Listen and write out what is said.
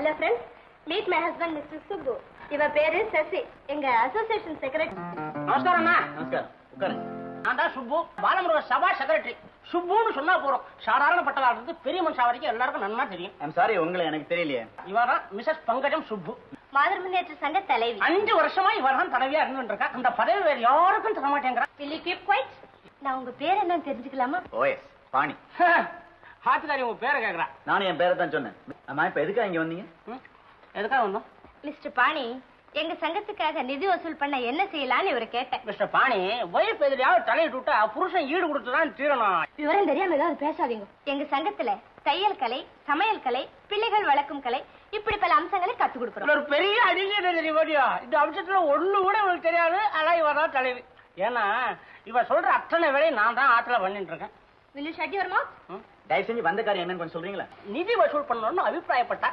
Hello friends, meet my husband mister Subbu. இவ பேரு சசி, எங்க அசோசியேஷன் செக்ரட்டரி. நமஸ்காரம் அண்ணா. நமஸ்காரம், உட்காருங்க. நான் தான் சுப்பு, பாலமுருக சபா செக்ரட்டரி. சுப்புன்னு சொன்னா போறோம், சாதாரணப்பட்டதா இருந்து பெரிய மனுஷா வரைக்கும் எல்லாருக்கும் நன்னா தெரியும். ஐம் சாரி, உங்களை எனக்கு தெரியலையே. இவதான் மிஸ்ஸஸ் பங்கஜம் சுப்பு, மாதர் முன்னேற்ற சங்க தலைவி. 5 வருஷமா இவர் தான் தலைவியா இருந்துட்டு இருக்கா. அந்த பதவி வேற யாருக்கும் தர மாட்டேங்கிறா. Will you keep quiet? நான் உங்க பேர் என்னன்னு தெரிஞ்சுக்கலாமா? ஓஎஸ் பாணி. ஹாத்துக்காரி உங்க பேரை கேக்குறா. நானும் என் பேரை தான் சொன்னேன். அம்மா, இப்ப எதுக்காக இங்க வந்தீங்க? எதுக்காக வந்தோம்? மிஸ்டர் பாணி, எங்க சங்கத்துக்காக நிதி வசூல் பண்ண என்ன செய்யலான்னு இவரை கேட்டேன். மிஸ்டர் பாணி, ஒய்ஃப் எதிரியாவது தலையிட்டு விட்டா புருஷன் ஈடு கொடுத்துதான் தீரணும். விவரம் தெரியாம ஏதாவது பேசாதீங்க. எங்க சங்கத்துல தையல் கலை, சமையல் கலை, பிள்ளைகள் வளர்க்கும் கலை, இப்படி பல அம்சங்களை கத்து கொடுக்கிறோம். ஒரு பெரிய அதிகம் தெரியுமா? இந்த அம்சத்துல ஒண்ணு கூட உங்களுக்கு தெரியாது. ஆனா இவ தான் தலைவி. ஏன்னா இவ சொல்ற அத்தனை வேலையை நான் தான் ஆத்துல பண்ணிட்டு இருக்கேன். Will you shut your mouth? தயவு செஞ்சு வந்த காரியம் என்னன்னு கொஞ்சம் சொல்றீங்களா? நிதி வசூல் பண்ணணும்னு அபிப்பிராயப்பட்டா